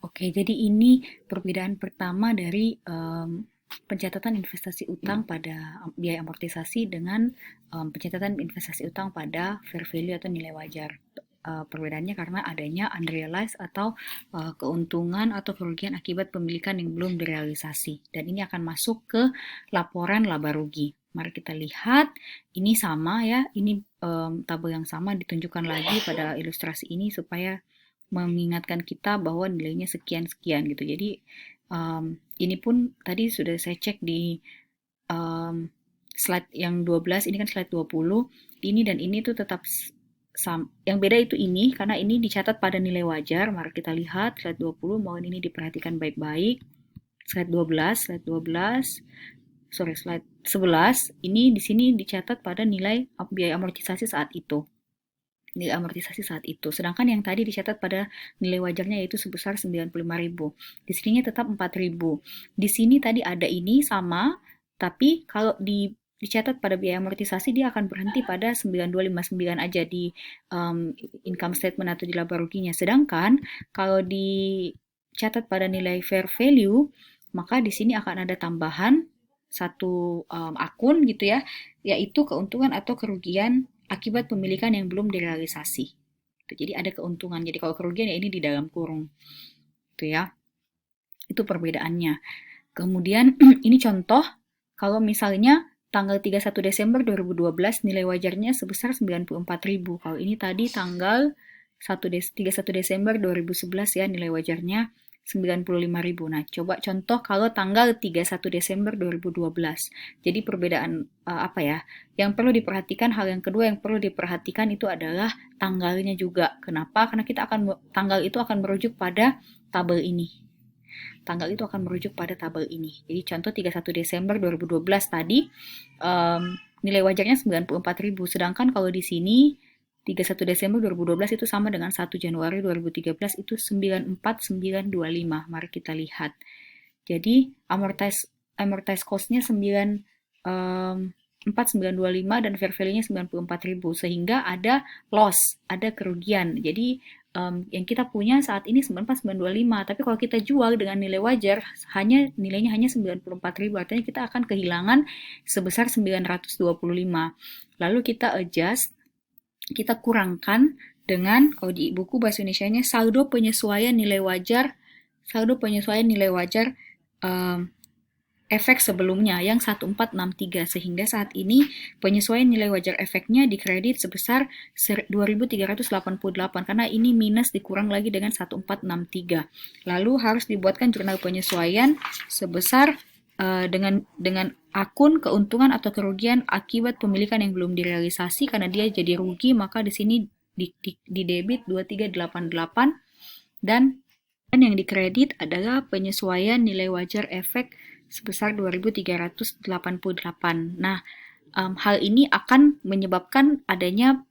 Oke, jadi ini perbedaan pertama dari pencatatan investasi utang pada biaya amortisasi dengan pencatatan investasi utang pada fair value atau nilai wajar. Perbedaannya karena adanya unrealized atau keuntungan atau kerugian akibat pemilikan yang belum direalisasi. Dan ini akan masuk ke laporan laba rugi. Mari kita lihat, ini sama ya, ini tabel yang sama ditunjukkan lagi pada ilustrasi ini supaya mengingatkan kita bahwa nilainya sekian-sekian gitu. Jadi ini pun tadi sudah saya cek di um, slide yang 12, ini kan slide 20, ini dan ini tuh tetap yang beda itu ini, karena ini dicatat pada nilai wajar. Mari kita lihat slide 20, mohon ini diperhatikan baik-baik. Slide 11, ini di sini dicatat pada nilai biaya amortisasi saat itu. Nilai amortisasi saat itu. Sedangkan yang tadi dicatat pada nilai wajarnya yaitu sebesar 95.000. Di sininya tetap 4.000. Di sini tadi ada ini sama, tapi kalau dicatat pada biaya amortisasi dia akan berhenti pada 9259 aja di income statement atau di laba ruginya. Sedangkan kalau dicatat pada nilai fair value, maka di sini akan ada tambahan satu akun gitu ya, yaitu keuntungan atau kerugian akibat pemilikan yang belum direalisasi. Jadi ada keuntungan. Jadi kalau kerugian ya ini di dalam kurung. Itu ya. Itu perbedaannya. Kemudian ini contoh kalau misalnya tanggal 31 Desember 2012 nilai wajarnya sebesar 94.000. Kalau ini tadi tanggal 31 Desember 2011 ya nilai wajarnya 95.000. Nah, coba contoh kalau tanggal 31 Desember 2012. Jadi perbedaan apa ya? Yang perlu diperhatikan, hal yang kedua yang perlu diperhatikan itu adalah tanggalnya juga. Kenapa? Karena tanggal itu akan merujuk pada tabel ini. Tanggal itu akan merujuk pada tabel ini. Jadi contoh 31 Desember 2012 tadi nilai wajarnya 94.000. Sedangkan kalau di sini 31 Desember 2012 itu sama dengan 1 Januari 2013 itu 94.925. Mari kita lihat. Jadi amortize cost-nya 4.925 dan fair value-nya 94.000 sehingga ada loss, ada kerugian. Jadi yang kita punya saat ini 94.925, tapi kalau kita jual dengan nilai wajar nilainya hanya 94.000, artinya kita akan kehilangan sebesar 925. Lalu kita adjust, kita kurangkan dengan kalau di buku bahasa Indonesianya saldo penyesuaian nilai wajar efek sebelumnya yang 1463 sehingga saat ini penyesuaian nilai wajar efeknya dikredit sebesar 2.388 karena ini minus dikurang lagi dengan 1463. Lalu harus dibuatkan jurnal penyesuaian sebesar dengan akun keuntungan atau kerugian akibat pemilikan yang belum direalisasi karena dia jadi rugi maka di sini di debit 2388 dan yang dikredit adalah penyesuaian nilai wajar efek sebesar 2.388. Nah, hal ini akan menyebabkan adanya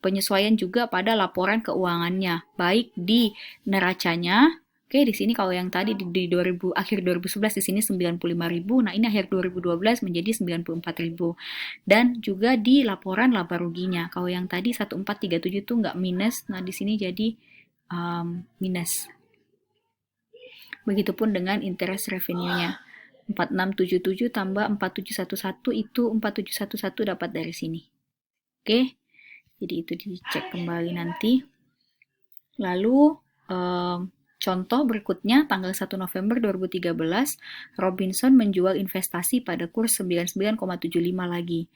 penyesuaian juga pada laporan keuangannya, baik di neracanya. Oke, di sini kalau yang tadi di akhir 2011 di sini 95.000. Nah, ini akhir 2012 menjadi 94.000. Dan juga di laporan laba ruginya. Kalau yang tadi 1437 itu nggak minus, nah di sini jadi minus. Begitupun dengan interest revenue-nya. 4677 tambah 4711 itu 4711 dapat dari sini. Oke, jadi itu dicek kembali nanti. Lalu contoh berikutnya tanggal 1 November 2013 Robinson menjual investasi pada kurs 99,75 lagi.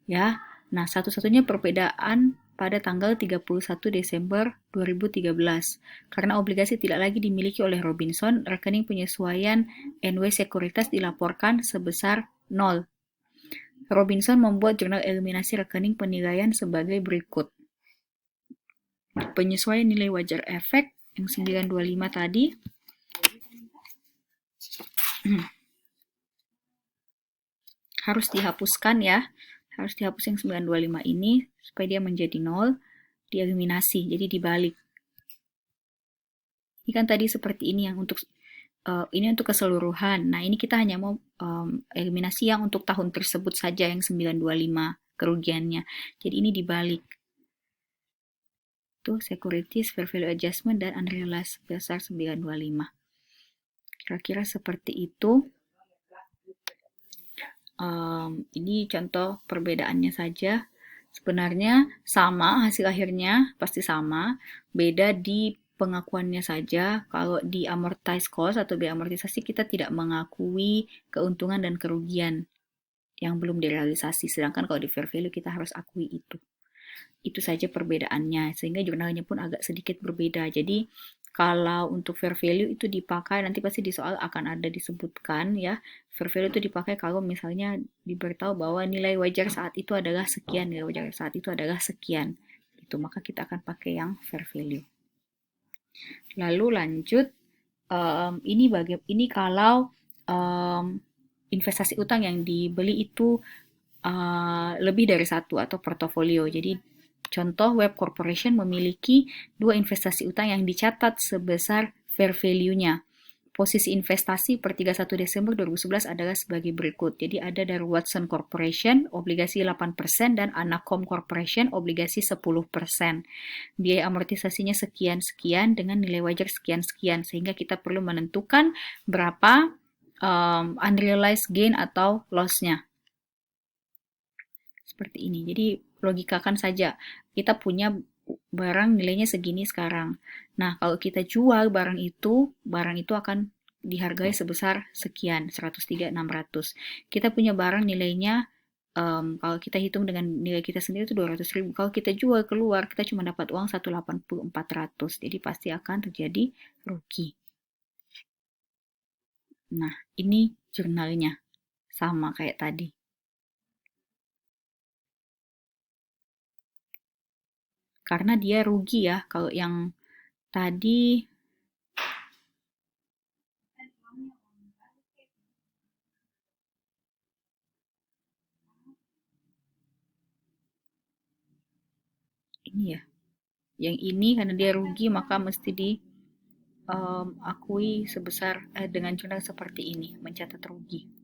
Ya. Nah, satu-satunya perbedaan pada tanggal 31 Desember 2013. Karena obligasi tidak lagi dimiliki oleh Robinson, rekening penyesuaian NW Sekuritas dilaporkan sebesar 0. Robinson membuat jurnal eliminasi rekening penilaian sebagai berikut. Penyesuaian nilai wajar efek yang 925 tadi. Harus dihapuskan ya. Harus dihapus yang 925 ini supaya dia menjadi 0. Dieliminasi, jadi dibalik. Ini kan tadi seperti ini yang untuk keseluruhan. Nah, ini kita hanya mau eliminasi yang untuk tahun tersebut saja yang 925 kerugiannya. Jadi ini dibalik. Itu securities, fair value adjustment, dan unrealized sebesar 925. Kira-kira seperti itu. Ini contoh perbedaannya saja. Sebenarnya sama, hasil akhirnya pasti sama, beda di pengakuannya saja. Kalau di amortized cost atau biaya amortisasi kita tidak mengakui keuntungan dan kerugian yang belum direalisasi, sedangkan kalau di fair value kita harus akui itu. Itu saja perbedaannya, sehingga jurnalnya pun agak sedikit berbeda. Jadi kalau untuk fair value itu dipakai, nanti pasti di soal akan ada disebutkan ya, fair value itu dipakai kalau misalnya diberitahu bahwa nilai wajar saat itu adalah sekian, nilai wajar saat itu adalah sekian. Itu maka kita akan pakai yang fair value. Lalu lanjut, ini kalau investasi utang yang dibeli itu lebih dari satu atau portofolio. Jadi contoh, Web Corporation memiliki 2 investasi utang yang dicatat sebesar fair value-nya. Posisi investasi per 31 Desember 2011 adalah sebagai berikut. Jadi ada dari Watson Corporation, obligasi 8%, dan Anacom Corporation, obligasi 10%. Biaya amortisasinya sekian-sekian dengan nilai wajar sekian-sekian, sehingga kita perlu menentukan berapa unrealized gain atau loss-nya. Seperti ini. Jadi logikakan saja, kita punya barang nilainya segini sekarang. Nah, kalau kita jual barang itu akan dihargai sebesar sekian, 103.600. Kita punya barang nilainya, kalau kita hitung dengan nilai kita sendiri itu 200.000. Kalau kita jual keluar, kita cuma dapat uang 184.400. Jadi pasti akan terjadi rugi. Nah, ini jurnalnya. Sama kayak tadi. Karena dia rugi ya, kalau yang tadi ini ya, yang ini karena dia rugi maka mesti diakui sebesar dengan jurnal seperti ini, mencatat rugi.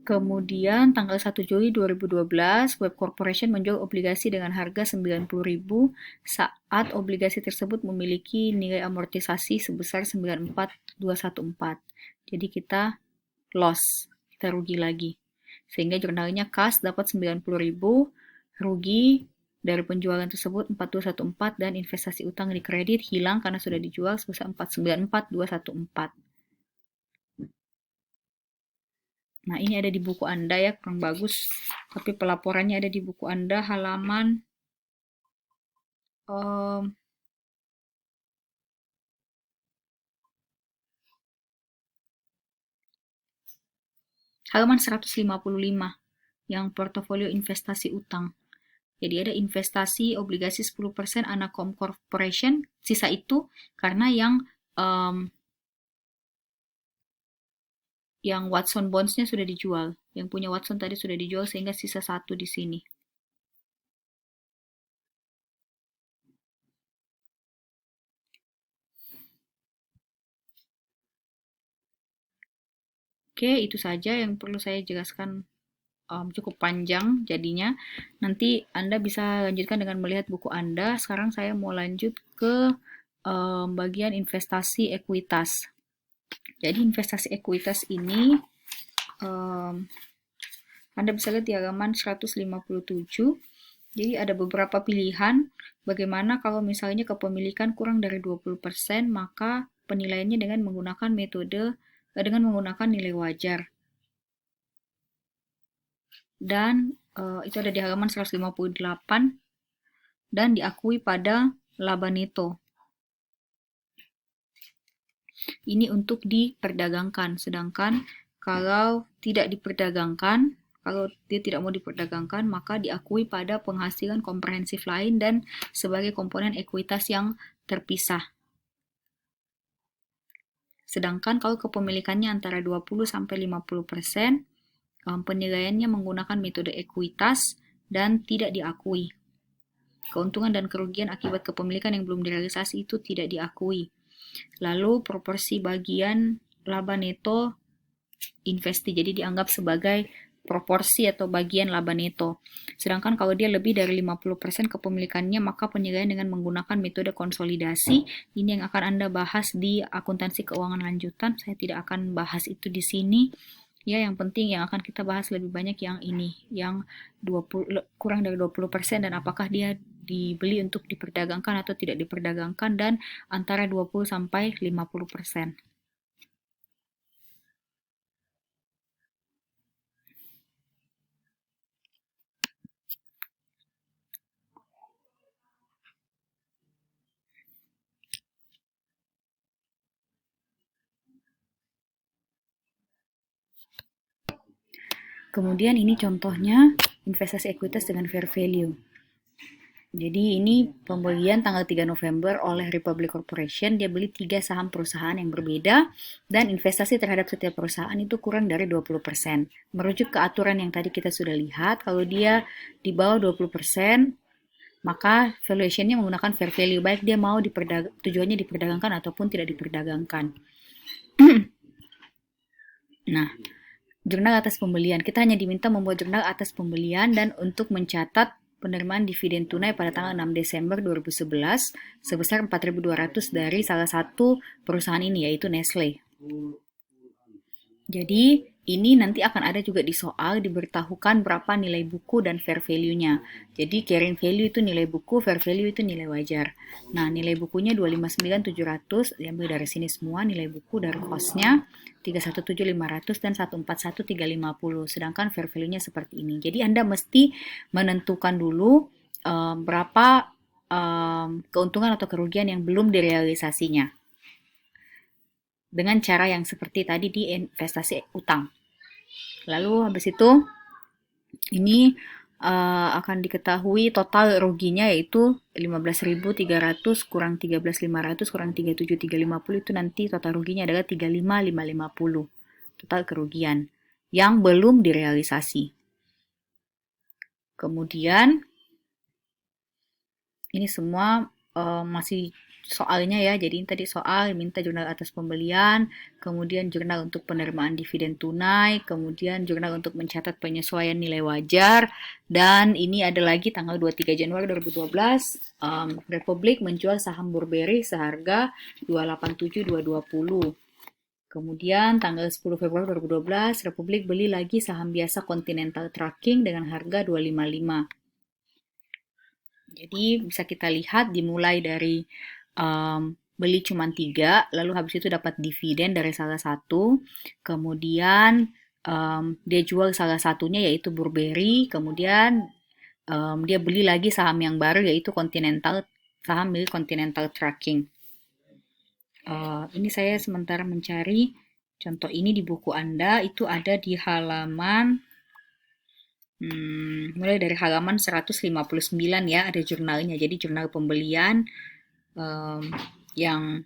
Kemudian tanggal 1 Juli 2012, Web Corporation menjual obligasi dengan harga 90.000 saat obligasi tersebut memiliki nilai amortisasi sebesar 94.214. Jadi kita loss, kita rugi lagi. Sehingga jurnalnya kas dapat 90.000, rugi dari penjualan tersebut 4214, dan investasi utang di kredit hilang karena sudah dijual sebesar 494.214. Nah, ini ada di buku Anda ya, kurang bagus. Tapi pelaporannya ada di buku Anda halaman halaman 155 yang portofolio investasi utang. Jadi ada investasi obligasi 10% Anacom Corporation, sisa itu karena yang Watson Bonds-nya sudah dijual. Yang punya Watson tadi sudah dijual sehingga sisa 1 di sini. Oke, itu saja yang perlu saya jelaskan, cukup panjang jadinya. Nanti Anda bisa lanjutkan dengan melihat buku Anda. Sekarang saya mau lanjut ke bagian investasi ekuitas. Jadi investasi ekuitas ini Anda bisa lihat di halaman 157. Jadi ada beberapa pilihan bagaimana kalau misalnya kepemilikan kurang dari 20%, maka penilaiannya dengan menggunakan nilai wajar. Dan itu ada di halaman 158 dan diakui pada laba neto. Ini untuk diperdagangkan, sedangkan kalau tidak diperdagangkan, kalau dia tidak mau diperdagangkan, maka diakui pada penghasilan komprehensif lain dan sebagai komponen ekuitas yang terpisah. Sedangkan kalau kepemilikannya antara 20-50%, penilaiannya menggunakan metode ekuitas dan tidak diakui. Keuntungan dan kerugian akibat kepemilikan yang belum direalisasi itu tidak diakui. Lalu proporsi bagian laba neto investi, jadi dianggap sebagai proporsi atau bagian laba neto. Sedangkan kalau dia lebih dari 50% kepemilikannya, maka penyelesaian dengan menggunakan metode konsolidasi. Ini yang akan Anda bahas di akuntansi keuangan lanjutan. Saya tidak akan bahas itu di sini. Ya, yang penting yang akan kita bahas lebih banyak yang ini, yang 20, kurang dari 20% dan apakah dia dibeli untuk diperdagangkan atau tidak diperdagangkan dan antara 20 sampai 50%. Kemudian ini contohnya investasi ekuitas dengan fair value. Jadi ini pembelian tanggal 3 November oleh Republic Corporation, dia beli 3 saham perusahaan yang berbeda dan investasi terhadap setiap perusahaan itu kurang dari 20%. Merujuk ke aturan yang tadi kita sudah lihat, kalau dia di bawah 20%, maka valuationnya menggunakan fair value, baik dia mau tujuannya diperdagangkan ataupun tidak diperdagangkan. Nah, jurnal atas pembelian. Kita hanya diminta membuat jurnal atas pembelian dan untuk mencatat penerimaan dividen tunai pada tanggal 6 Desember 2011 sebesar 4.200 dari salah satu perusahaan ini, yaitu Nestle. Jadi, ini nanti akan ada juga di soal diberitahukan berapa nilai buku dan fair value-nya. Jadi, carrying value itu nilai buku, fair value itu nilai wajar. Nah, nilai bukunya 259.700, diambil dari sini semua, nilai buku dari cost-nya 317.500 dan 141.350. Sedangkan fair value-nya seperti ini. Jadi, Anda mesti menentukan dulu berapa keuntungan atau kerugian yang belum direalisasinya dengan cara yang seperti tadi di investasi utang. Lalu habis itu ini akan diketahui total ruginya yaitu 15.300 kurang 13.500 kurang 37.350, itu nanti total ruginya adalah 35.550. Total kerugian yang belum direalisasi. Kemudian ini semua masih soalnya ya, jadi tadi soal minta jurnal atas pembelian, kemudian jurnal untuk penerimaan dividen tunai, kemudian jurnal untuk mencatat penyesuaian nilai wajar, dan ini ada lagi tanggal 23 Januari 2012, Republik menjual saham Burberry seharga 287.220. Kemudian tanggal 10 Februari 2012, Republik beli lagi saham biasa Continental Trucking dengan harga 255. Jadi bisa kita lihat dimulai dari beli cuma 3, lalu habis itu dapat dividen dari salah satu, kemudian dia jual salah satunya yaitu Burberry, kemudian dia beli lagi saham yang baru yaitu Continental, saham milik Continental Trucking. Ini saya sementara mencari contoh ini di buku Anda, itu ada di halaman mulai dari halaman 159 ya, ada jurnalnya. Jadi jurnal pembelian yang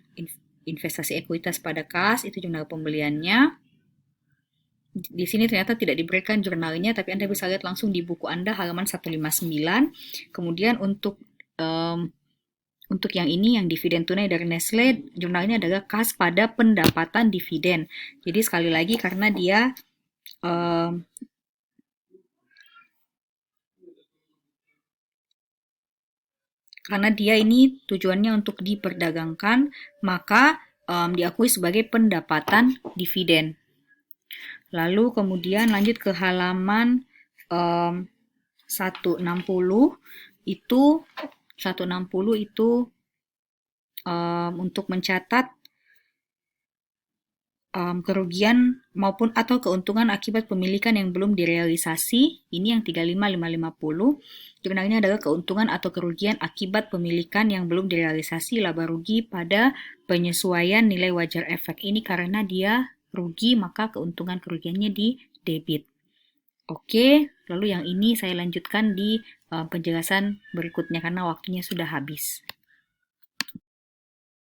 investasi ekuitas pada kas, itu jurnal pembeliannya. Di sini ternyata tidak diberikan jurnalnya, tapi Anda bisa lihat langsung di buku Anda halaman 159. Kemudian untuk yang ini, yang dividen tunai dari Nestle, jurnalnya adalah kas pada pendapatan dividen. Jadi sekali lagi karena dia ini tujuannya untuk diperdagangkan, maka diakui sebagai pendapatan dividen. Lalu kemudian lanjut ke halaman 160, itu 160 itu untuk mencatat kerugian maupun atau keuntungan akibat pemilikan yang belum direalisasi. Ini yang 35550. Jurnalnya adalah keuntungan atau kerugian akibat pemilikan yang belum direalisasi, laba rugi pada penyesuaian nilai wajar efek. Ini karena dia rugi, maka keuntungan kerugiannya di debit. Oke, lalu yang ini saya lanjutkan di penjelasan berikutnya karena waktunya sudah habis.